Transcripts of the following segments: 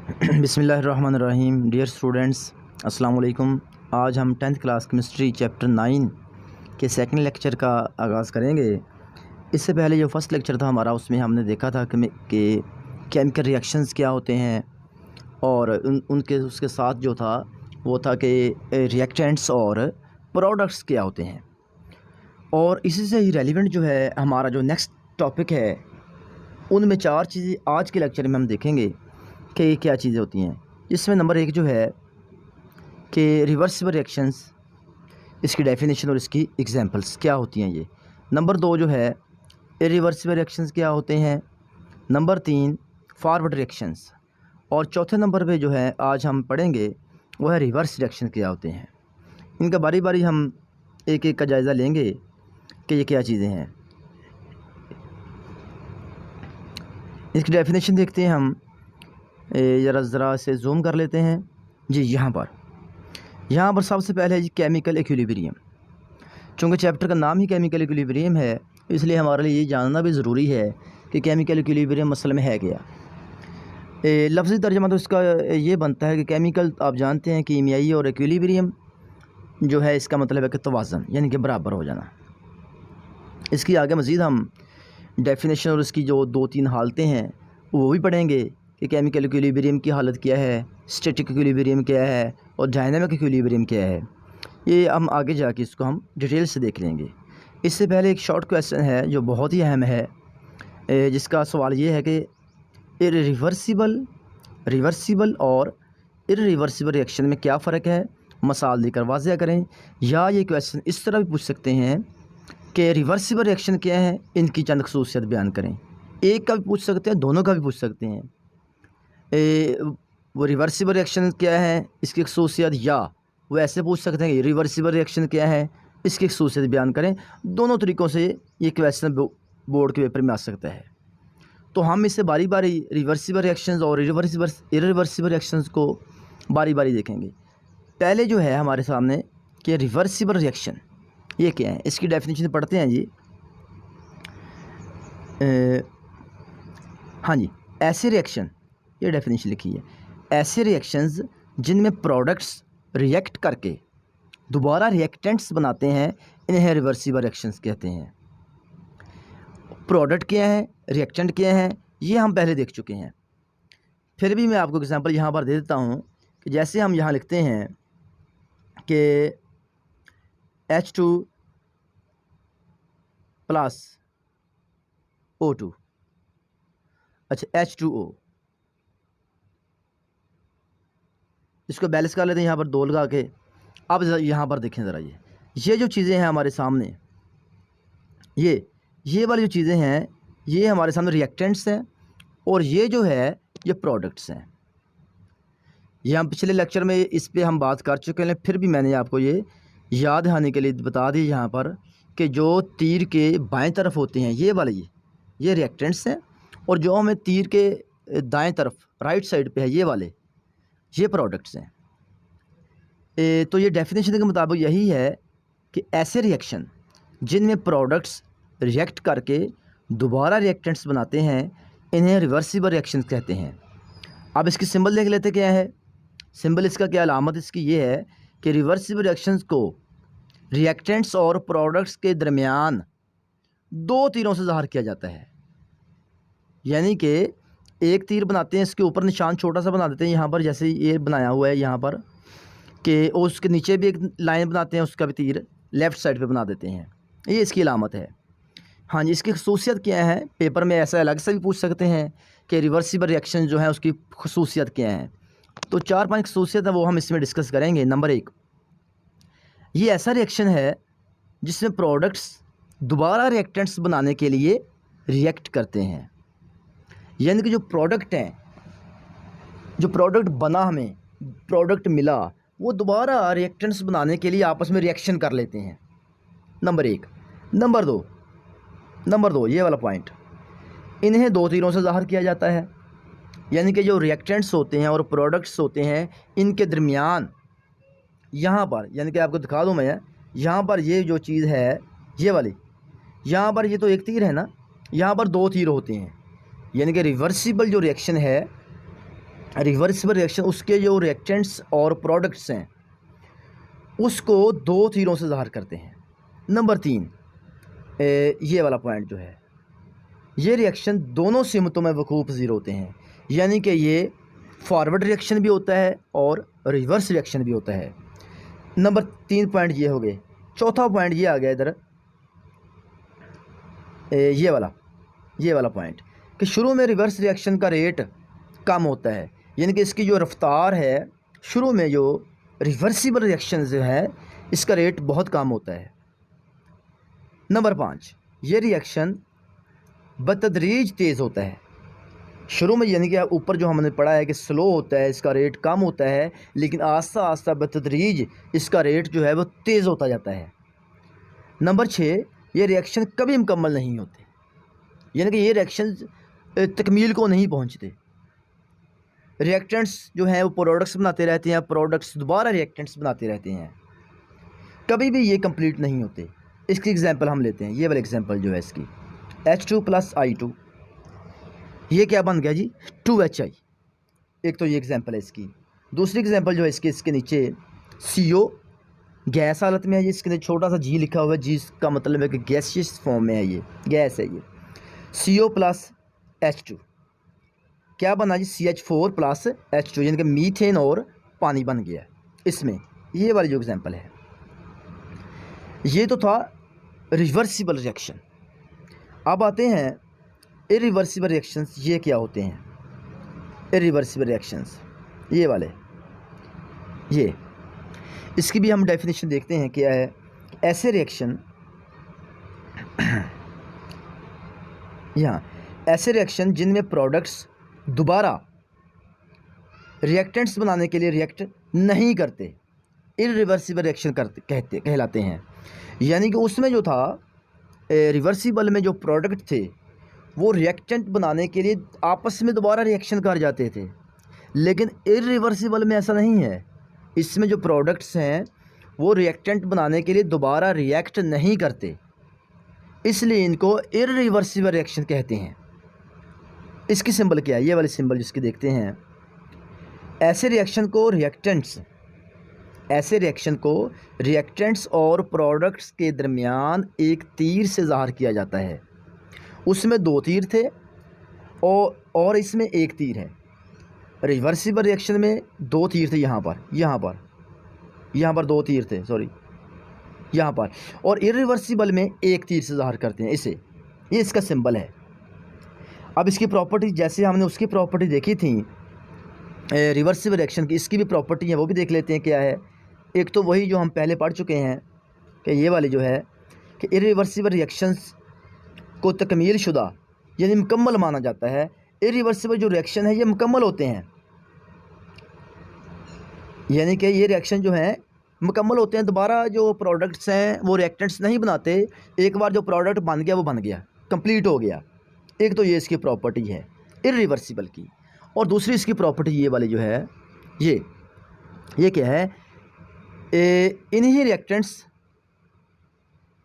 बिस्मिल्लाहिर्रहमानिर्रहीम। Dear students, अस्सलाम वालेकुम। आज हम 10th क्लास केमिस्ट्री चैप्टर 9 के सेकंड लेक्चर का आगाज़ करेंगे। इससे पहले जो फ़र्स्ट लेक्चर था हमारा, उसमें हमने देखा था कि केमिकल रिएक्शंस क्या होते हैं और उनके उसके साथ जो था वो था कि रिएक्टेंट्स और प्रोडक्ट्स क्या होते हैं। और इसी से ही रेलिवेंट जो है हमारा जो नेक्स्ट टॉपिक है, उनमें 4 चीज़ें आज के लेक्चर में हम देखेंगे कि ये क्या चीज़ें होती हैं। जिसमें नंबर 1 जो है कि रिवर्सिबल रिएक्शंस, इसकी डेफिनेशन और इसकी एग्जांपल्स क्या होती हैं ये। नंबर 2 जो है इरिवर्सिबल रिएक्शंस क्या होते हैं। Number 3 forward reactions. और चौथे नंबर पे जो है आज हम पढ़ेंगे वो है रिवर्स रिएक्शन क्या होते हैं। इनका बारी बारी हम एक एक का जायज़ा लेंगे कि ये क्या चीज़ें हैं। इसकी डेफिनेशन देखते हैं हम, ज़रा से जूम कर लेते हैं जी। यहाँ पर सबसे पहले है जी केमिकल इक्विलिब्रियम। चूँकि चैप्टर का नाम ही केमिकल इक्विलिब्रियम है, इसलिए हमारे लिए ये जानना भी ज़रूरी है कि केमिकल इक्विलिब्रियम असल में है क्या। लफ्ज़ी तर्जमा तो इसका ये बनता है कि केमिकल, आप जानते हैं कीमियाई, और इक्विलिब्रियम जो है इसका मतलब है कि तवाज़न, यानी कि बराबर हो जाना। इसकी आगे मज़ीद हम डेफिनेशन और इसकी जो 2-3 हालतें हैं वो भी पढ़ेंगे कि केमिकल इक्विलिब्रियम की हालत क्या है, स्टैटिक इक्विलिब्रियम क्या है और डायनामिक इक्विलिब्रियम क्या है। ये हम आगे जाके इसको हम डिटेल से देख लेंगे। इससे पहले एक शॉर्ट क्वेश्चन है जो बहुत ही अहम है, जिसका सवाल ये है कि रिवर्सिबल और इरिवर्सिबल रिएक्शन में क्या फ़र्क है, मसाल देकर वाज़ह करें। या ये क्वेश्चन इस तरह भी पूछ सकते हैं कि रिवर्सिबल रिएक्शन क्या है, इनकी चंद खसूसियत बयान करें। एक का भी पूछ सकते हैं, दोनों का भी पूछ सकते हैं। वो रिवर्सिबल रिएक्शन क्या है, इसकी खसूसियत, या वो ऐसे पूछ सकते हैं कि रिवर्सिबल रिएक्शन क्या है, इसकी खसूसियत बयान करें। दोनों तरीक़ों से ये क्वेश्चन बोर्ड के पेपर में आ सकता है। तो हम इससे बारी बारी रिवर्सिबल रिएक्शंस और इरिवर्सिबल रिएक्शंस को बारी बारी देखेंगे। पहले जो है हमारे सामने कि रिवर्सिबल रिएक्शन ये क्या है, इसकी डेफिनेशन पढ़ते हैं जी। हाँ जी, ऐसे रिएक्शन, ये डेफिनेशन लिखी है, ऐसे रिएक्शंस जिनमें प्रोडक्ट्स रिएक्ट करके दोबारा रिएक्टेंट्स बनाते हैं, इन्हें रिवर्सिबल रिएक्शंस कहते हैं। प्रोडक्ट क्या है, रिएक्टेंट क्या है, ये हम पहले देख चुके हैं। फिर भी मैं आपको एग्जांपल यहाँ पर दे देता हूँ कि जैसे हम यहाँ लिखते हैं कि H2 प्लस O2, अच्छा H2O, इसको बैलेंस कर लेते हैं यहाँ पर 2 लगा के। अब यहाँ पर देखें ज़रा, ये जो चीज़ें हैं हमारे सामने, ये वाली जो चीज़ें हैं ये हमारे सामने रिएक्टेंट्स हैं, और ये जो है ये प्रोडक्ट्स हैं। ये हम पिछले लेक्चर में इस पे हम बात कर चुके हैं, फिर भी मैंने आपको ये याद आने के लिए बता दी यहाँ पर कि जो तीर के बाएं तरफ होते हैं ये वाले, ये रिएक्टेंट्स हैं, और जो हमें तीर के दाएं तरफ राइट साइड पे है ये वाले, ये प्रोडक्ट्स हैं। तो ये डेफिनेशन के मुताबिक यही है कि ऐसे रिएक्शन जिनमें प्रोडक्ट्स रिएक्ट करके दोबारा रिएक्टेंट्स बनाते हैं, इन्हें रिवर्सिबल रिएक्शंस कहते हैं। अब इसकी सिंबल देख लेते क्या है। सिंबल इसका क्या, अलामत इसकी ये है कि रिवर्सिबल रिएक्शंस को रिएक्टेंट्स और प्रोडक्ट्स के दरमियान 2 तीरों से ज़ाहिर किया जाता है। यानी कि एक तीर बनाते हैं, इसके ऊपर निशान छोटा सा बना देते हैं यहाँ पर, जैसे ये बनाया हुआ है यहाँ पर, कि उसके नीचे भी एक लाइन बनाते हैं, उसका भी तीर लेफ़्ट साइड पे बना देते हैं। ये इसकी अलामत है। हाँ जी, इसकी खसूसियत क्या है, पेपर में ऐसा अलग से भी पूछ सकते हैं कि रिवर्सिबल रिएक्शन जो है उसकी खसूसियत क्या है। तो 4-5 खसूसियत है वो हम इसमें डिस्कस करेंगे। नंबर 1, ये ऐसा रिएक्शन है जिसमें प्रोडक्ट्स दोबारा रिएक्टेंट्स बनाने के लिए रिएक्ट करते हैं। यानी कि जो प्रोडक्ट हैं, जो प्रोडक्ट बना, हमें प्रोडक्ट मिला, वो दोबारा रिएक्टेंट्स बनाने के लिए आपस में रिएक्शन कर लेते हैं। नंबर 1। नंबर दो ये वाला पॉइंट, इन्हें 2 तीरों से ज़ाहिर किया जाता है। यानी कि जो रिएक्टेंट्स होते हैं और प्रोडक्ट्स होते हैं, इनके दरमियान यहाँ पर, यानी कि आपको दिखा दूँ मैं, यहाँ पर ये जो चीज़ है ये वाली, यहाँ पर ये तो एक तीर है ना, यहाँ पर 2 तीर होते हैं। यानी कि रिवर्सिबल जो रिएक्शन है रिवर्सिबल रिएक्शन उसके जो रिएक्टेंट्स और प्रोडक्ट्स हैं उसको दो तीरों से ज़ाहिर करते हैं। नंबर 3, ये वाला पॉइंट जो है, ये रिएक्शन दोनों सिमतों में वकूफ़ पज़ीर होते हैं, यानी कि ये फॉरवर्ड रिएक्शन भी होता है और रिवर्स रिएक्शन भी होता है। नंबर 3 पॉइंट ये हो गए। चौथा पॉइंट ये आ गया इधर, ये वाला पॉइंट कि शुरू में रिवर्स रिएक्शन का रेट कम होता है, यानी कि इसकी जो रफ्तार है शुरू में जो रिवर्सिबल रिएक्शन जो है इसका रेट बहुत कम होता है। नंबर 5, ये रिएक्शन बतदरीज तेज़ होता है। शुरू में यानी कि ऊपर जो हमने पढ़ा है कि स्लो होता है, इसका रेट कम होता है, लेकिन आस्ता आस्ता बतदरीज इसका रेट जो है वो तेज़ होता जाता है। नंबर 6, ये रिएक्शन कभी मुकम्मल नहीं होते, यानी कि ये रिएक्शन तकमील को नहीं पहुंचते। रिएक्टेंट्स जो हैं वो प्रोडक्ट्स बनाते रहते हैं, प्रोडक्ट्स दोबारा रिएक्टेंट्स बनाते रहते हैं, कभी भी ये कंप्लीट नहीं होते। इसकी एग्जांपल हम लेते हैं, ये वाला एग्जांपल जो है इसकी H2 + I2, ये क्या बन गया जी 2HI। एक तो ये एग्जांपल है इसकी। दूसरी एग्जांपल जो है इसके नीचे CO गैस हालत में है, इसके नीचे छोटा सा G लिखा हुआ है, G का मतलब है कि गैसियस फॉर्म में है, ये गैस है। ये CO + H2 क्या बना जी CH4 + H2, यानी कि मीथेन और पानी बन गया इसमें। ये वाली जो एग्जांपल है, ये तो था रिवर्सिबल रिएक्शन। अब आते हैं इरिवर्सिबल रिएक्शंस। ये क्या होते हैं इरिवर्सिबल रिएक्शंस? ये वाले, ये इसकी भी हम डेफिनेशन देखते हैं क्या है। ऐसे रिएक्शन यहाँ ऐसे रिएक्शन जिनमें प्रोडक्ट्स दोबारा रिएक्टेंट्स बनाने के लिए रिएक्ट नहीं करते, इरिवर्सिबल रिएक्शन कहलाते हैं। यानी कि उसमें जो था रिवर्सिबल में जो प्रोडक्ट थे वो रिएक्टेंट बनाने के लिए आपस में दोबारा रिएक्शन कर जाते थे, लेकिन इरिवर्सिबल में ऐसा नहीं है। इसमें जो प्रोडक्ट्स हैं वो रिएक्टेंट बनाने के लिए दोबारा रिएक्ट नहीं करते, इसलिए इनको इरिवर्सिबल रिएक्शन कहते हैं। इसकी सिंबल क्या है? ये वाली सिंबल जिसकी देखते हैं। ऐसे रिएक्शन को रिएक्टेंट्स और प्रोडक्ट्स के दरमियान एक तीर से ज़ाहिर किया जाता है। उसमें 2 तीर थे और इसमें 1 तीर है। रिवर्सिबल रिएक्शन में 2 तीर थे, यहाँ पर 2 तीर थे, सॉरी यहाँ पर, और इरिवर्सिबल में 1 तीर से ज़ाहिर करते हैं इसे। ये इसका सिंबल है। अब इसकी प्रॉपर्टी जैसे हमने उसकी प्रॉपर्टी देखी थी रिवर्सिबल रिएक्शन की, इसकी भी प्रॉपर्टी है, वो भी देख लेते हैं क्या है। एक तो वही जो हम पहले पढ़ चुके हैं कि ये वाली जो है कि इरिवर्सिबल रिएक्शंस को तकमील शुदा यानी मुकम्मल माना जाता है। इरिवर्सिबल जो रिएक्शन है ये मुकम्मल होते हैं, यानी कि ये रिएक्शन जो है मुकम्मल होते हैं। दोबारा जो प्रोडक्ट्स हैं वो रिएक्टेंट्स नहीं बनाते। एक बार जो प्रोडक्ट बन गया वो बन गया, कंप्लीट हो गया। एक तो ये इसकी प्रॉपर्टी है इरिवर्सिबल की, और दूसरी इसकी प्रॉपर्टी ये वाली जो है ये क्या है,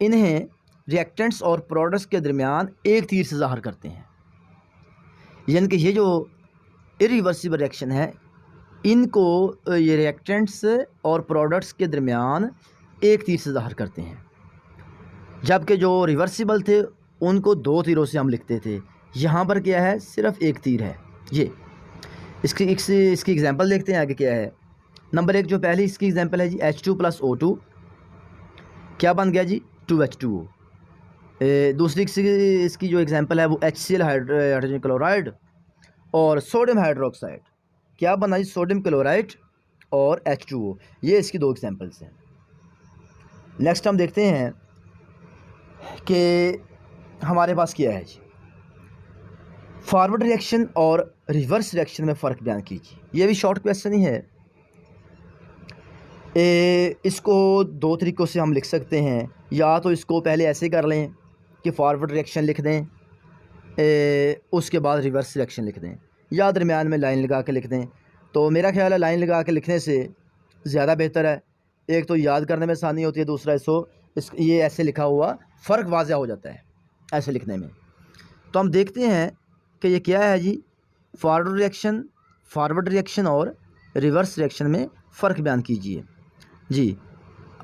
इन्हें रिएक्टेंट्स और प्रोडक्ट्स के दरमियान 1 तीर से ज़ाहिर करते हैं। यानी कि ये जो इरिवर्सिबल रिएक्शन है इनको ये रिएक्टेंट्स और प्रोडक्ट्स के दरमियान 1 तीर से ज़ाहिर करते हैं, जबकि जो रिवर्सिबल थे उनको 2 तीरों से हम लिखते थे। यहाँ पर क्या है, सिर्फ 1 तीर है। ये इसकी एग्जांपल देखते हैं आगे क्या है। नंबर 1 जो पहली इसकी एग्जांपल है जी H2 + O2 क्या बन गया जी 2H2O। दूसरी इसकी जो एग्जांपल है वो HCl हाइड्रोजन क्लोराइड और सोडियम हाइड्रोक्साइड क्या बना जी सोडियम क्लोराइड और H2O। ये इसकी 2 एग्जांपल्स हैं। नेक्स्ट हम देखते हैं कि हमारे पास क्या है जी फॉरवर्ड रिएक्शन और रिवर्स रिएक्शन में फ़र्क बयान कीजिए। ये भी शॉर्ट क्वेश्चन ही है। इसको 2 तरीक़ों से हम लिख सकते हैं। या तो इसको पहले ऐसे कर लें कि फॉरवर्ड रिएक्शन लिख दें, उसके बाद रिवर्स रिएक्शन लिख दें, या दरमियान में लाइन लगा के लिख दें। तो मेरा ख्याल है लाइन लगा के लिखने से ज़्यादा बेहतर है। एक तो याद करने में आसानी होती है, दूसरा ये ऐसे लिखा हुआ फ़र्क वाज़ह हो जाता है ऐसे लिखने में। तो हम देखते हैं कि ये क्या है जी फॉरवर्ड रिएक्शन, फॉरवर्ड रिएक्शन और रिवर्स रिएक्शन में फ़र्क बयान कीजिए। जी,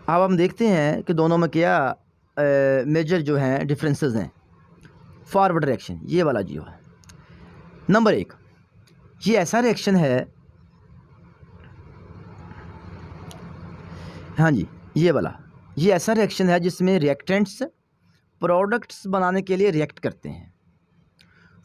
अब हम देखते हैं कि दोनों में क्या मेजर जो हैं डिफरेंसेस हैं। फॉरवर्ड रिएक्शन ये वाला जो है नंबर 1, ये ऐसा रिएक्शन है, हाँ जी ये वाला, ये ऐसा रिएक्शन है जिसमें रिएक्टेंट्स प्रोडक्ट्स बनाने के लिए रिएक्ट करते हैं।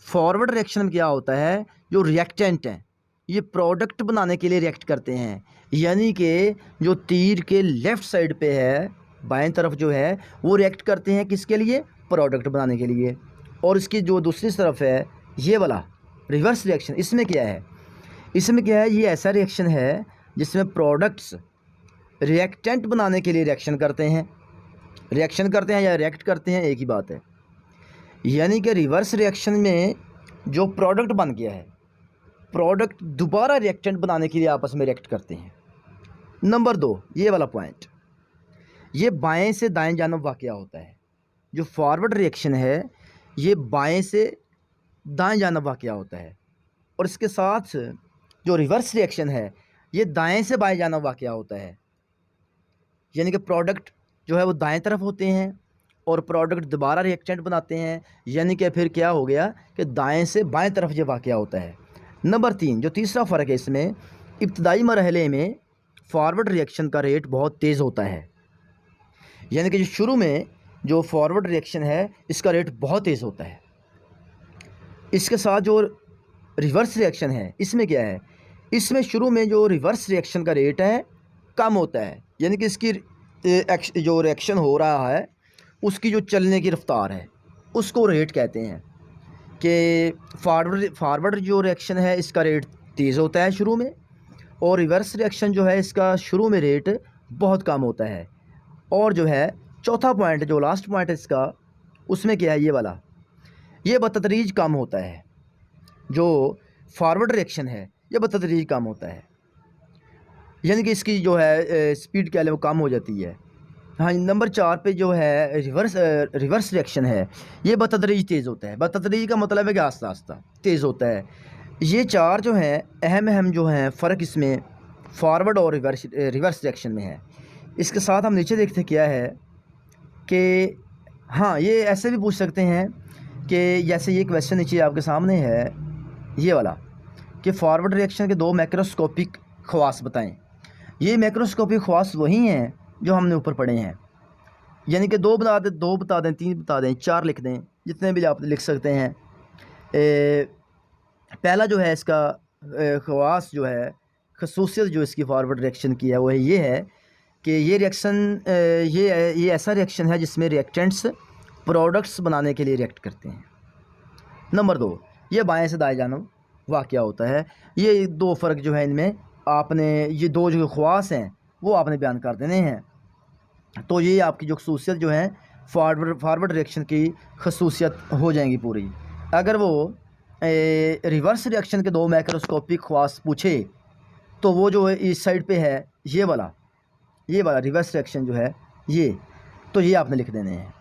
फॉरवर्ड रिएक्शन में क्या होता है, जो रिएक्टेंट हैं ये प्रोडक्ट बनाने के लिए रिएक्ट करते हैं, यानी कि जो तीर के लेफ़्ट साइड पे है, बाएं तरफ जो है वो रिएक्ट करते हैं किसके लिए, प्रोडक्ट बनाने के लिए। और इसकी जो दूसरी तरफ है ये वाला रिवर्स रिएक्शन, इसमें क्या है, इसमें क्या है, ये ऐसा रिएक्शन है जिसमें प्रोडक्ट्स रिएक्टेंट बनाने के लिए रिएक्शन करते हैं या रिएक्ट करते हैं, एक ही बात है। यानी कि रिवर्स रिएक्शन में जो प्रोडक्ट बन गया है, प्रोडक्ट दोबारा रिएक्टेंट बनाने के लिए आपस में रिएक्ट करते हैं। नंबर 2, ये वाला पॉइंट, ये बाएं से दाएं जानब वाक़या होता है। जो फॉरवर्ड रिएक्शन है ये बाएं से दाएं जानब वाक़या होता है, और इसके साथ जो रिवर्स रिएक्शन है ये दाएं से बाएं जानब वाक़या होता है। यानी कि प्रोडक्ट जो है वो दाएं तरफ होते हैं और प्रोडक्ट दोबारा रिएक्टेंट बनाते हैं, यानी कि फिर क्या हो गया कि दाएं से बाएं तरफ ये वाक़या होता है। नंबर 3, जो तीसरा फ़र्क है इसमें, इब्तदाई मरहले में फॉरवर्ड रिएक्शन का रेट बहुत तेज़ होता है। यानी कि जो शुरू में जो फॉरवर्ड रिएक्शन है इसका रेट बहुत तेज़ होता है। इसके साथ जो रिवर्स रिएक्शन है इसमें क्या है, इसमें शुरू में जो रिवर्स रिएक्शन का रेट है कम होता है, यानी कि इसकी जो रिएक्शन हो रहा है उसकी जो चलने की रफ्तार है उसको रेट कहते हैं। कि फॉरवर्ड जो रिएक्शन है इसका रेट तेज़ होता है शुरू में, और रिवर्स रिएक्शन जो है इसका शुरू में रेट बहुत कम होता है। और जो है चौथा पॉइंट, जो लास्ट पॉइंट है इसका, उसमें क्या है, ये वाला, ये बतदरीज कम होता है। जो फॉरवर्ड रिएक्शन है ये बतदरीज कम होता है, यानी कि इसकी जो है स्पीड क्या है वो कम हो जाती है। हाँ, नंबर 4 पे जो है रिवर्स रिएक्शन है ये बतदरीज तेज़ होता है। बतदरीज का मतलब है कि आस्ता आस्ता तेज़ होता है। ये 4 जो हैं अहम जो हैं फ़र्क इसमें फॉरवर्ड और रिवर्स रिएक्शन में है। इसके साथ हम नीचे देखते क्या है कि हाँ, ये ऐसे भी पूछ सकते हैं कि जैसे ये क्वेश्चन नीचे आपके सामने है ये वाला, कि फॉरवर्ड रिएक्शन के 2 मैक्रोस्कोपिक ख़वास बताएं। ये मैक्रोस्कोपिक ख़वास वही हैं जो हमने ऊपर पढ़े हैं, यानी कि 2 बता दें, 2 बता दें, 3 बता दें, 4 लिख दें, जितने भी आप लिख सकते हैं। पहला जो है इसका ख़वास जो है, खसूसियत जो इसकी फॉरवर्ड रिएक्शन की है वो ये है कि ये रिएक्शन ये ऐसा रिएक्शन है जिसमें रिएक्टेंट्स प्रोडक्ट्स बनाने के लिए रिएक्ट करते हैं। नंबर 2, ये बाएं से दाएं जानब वाक़या होता है। ये 2 फ़र्क जो है इनमें आपने, ये 2 जो ख़वास हैं वो आपने बयान कर देने हैं। तो ये आपकी जो खसूसियत जो है फॉरवर्ड रिएक्शन की खसूसियत हो जाएंगी पूरी। अगर वो रिवर्स रिएक्शन के 2 मैक्रोस्कोपिक ख़वास पूछे तो वो जो है इस साइड पे है ये वाला रिवर्स रिएक्शन जो है ये, तो ये आपने लिख देने हैं।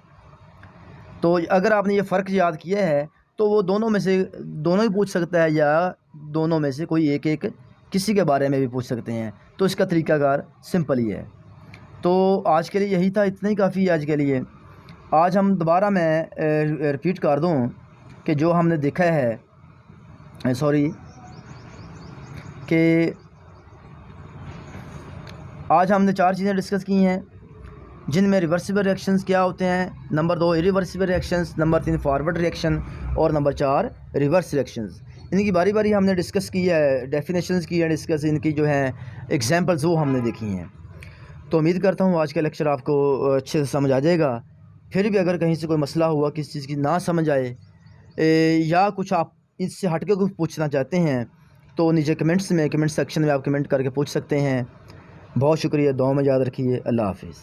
तो अगर आपने ये फ़र्क याद किया है तो वो दोनों में से दोनों ही पूछ सकता है, या दोनों में से कोई एक किसी के बारे में भी पूछ सकते हैं। तो इसका तरीक़ाकार सिंपल ही है। तो आज के लिए यही था, इतना ही काफ़ी है आज के लिए। आज हम दोबारा मैं रिपीट कर दूं कि जो हमने देखा है कि आज हमने 4 चीज़ें डिस्कस की हैं जिनमें रिवर्सिबल रिएक्शंस क्या होते हैं, number 2 irreversible reactions, number 3 forward reaction, और नंबर 4 रिवर्स रिएक्शंस। इनकी बारी बारी हमने डिस्कस की है, डेफिनेशंस की है डिस्कस, इनकी जो है एग्जांपल्स वो हमने देखी हैं। तो उम्मीद करता हूँ आज का लेक्चर आपको अच्छे से समझ आ जाएगा। फिर भी अगर कहीं से कोई मसला हुआ, किसी चीज़ की ना समझ आए, या कुछ आप इससे हट के कुछ पूछना चाहते हैं तो नीचे कमेंट सेक्शन में आप कमेंट करके पूछ सकते हैं। बहुत शुक्रिया, दुआ में याद रखिए। अल्लाह हाफिज़।